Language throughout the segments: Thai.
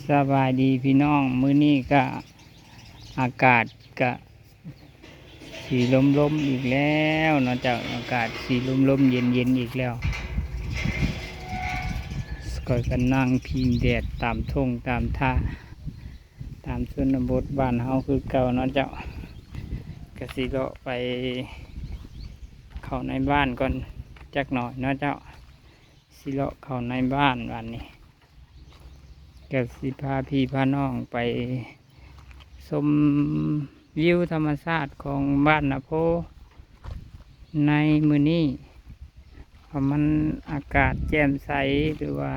สบายดีพี่น้องมื้อนี้ก็อากาศก็สีลมๆอีกแล้วเนาะจากอากาศสีลมๆเย็นๆอีกแล้วก็นั่งพิงแดดตามทุ่งตามท่าตามชนบทบ้านเฮาคือเก่าเนาะเจ้าก็สิเลาะไปเข้าในบ้านก่อนจักหน่อยเนาะเจ้าสิเลาะเข้าในบ้านวันนี้ก็สิพาพี่พาน้องไปชมวิวธรรมชาติของบ้านนาโพในมื้อนี้เพราะมันอากาศแจ่มใสหรือว่า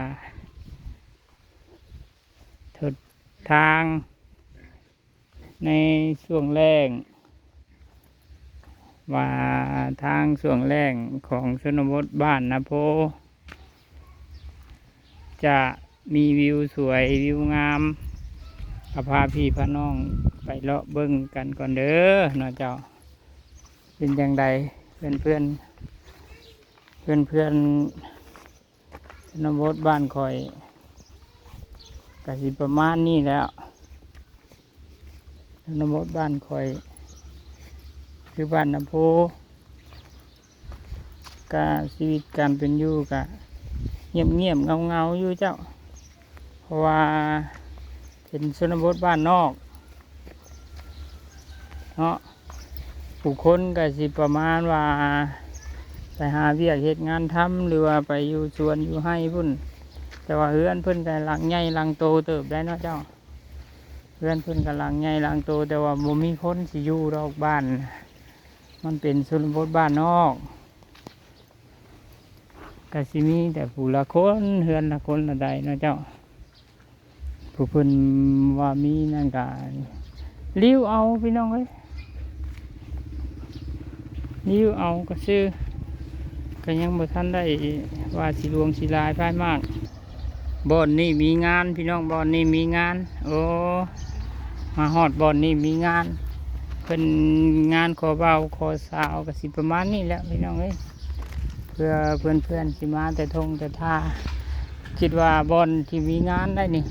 ทิศทางในช่วงแรกว่าทางช่วงแรกของชนบทบ้านนาโพจะมีวิวสวยวิวงามพาพี่พาน้องไปเลาะเบิ้งกันก่อนเด้อเนาะเจ้าเป็นอย่างไรเพื่อนเพื่อนชนบทบ้านคอยกสิประมาณนี้แล้วชนบทบ้านคอยคือบ้านนาโพกาชีวิตการเป็นอยู่กะเงียบเงาอยู่เจ้าเพราะว่าเป็นชนบทบ้านนอกเนาะผู้คนก็สิประมาณว่าไปหาเวียกเหตุงานทำหรือว่าไปอยู่สวนอยู่ให้พุ่นแต่ว่าเฮือนเพิ่นก็หลังใหญ่หลังโตเติบได้เนาะเจ้าเฮือนเพิ่นก็หลังใหญ่หลังโตแต่ว่าบ่มีคนสิอยู่ดอกบ้านมันเป็นชนบทบ้านนอกก็สิมีแต่ผู้ละคนเฮือนละคนละใดเนาะเจ้าผู้เพิ่นว่ามีนั่นก็ลิ้วเอาพี่น้องเอ้ยลิ้วเอาก็ซื้อก็ยังบ่ทันได้ว่าสิรวงสิลายพายมากบ่อนนี่มีงานพี่น้องบ่อนนี่มีงานโอ้มาฮอดบ่อนนี่มีงานเพิ่นงานขอเบาขอสาวก็สิประมาณนี้แหละพี่น้องเอ้ยเพื่อเพื่อนสิมาแต่ทงแต่ท่าคิดว่าบ่อนที่มีงานได้นี่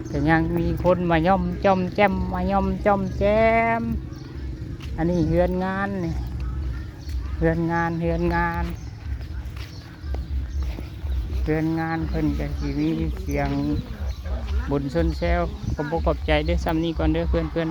แต่ยังมีคนมาย่อมจอมแจมมาย่อมจอมแจมอันนี้เฮือนงานนี่เฮือนงานเพิ่นก็สิมีเสียงบนชนแซวขอบใจด้วยซ้ำนี้ก่อนเด้อเพื่อน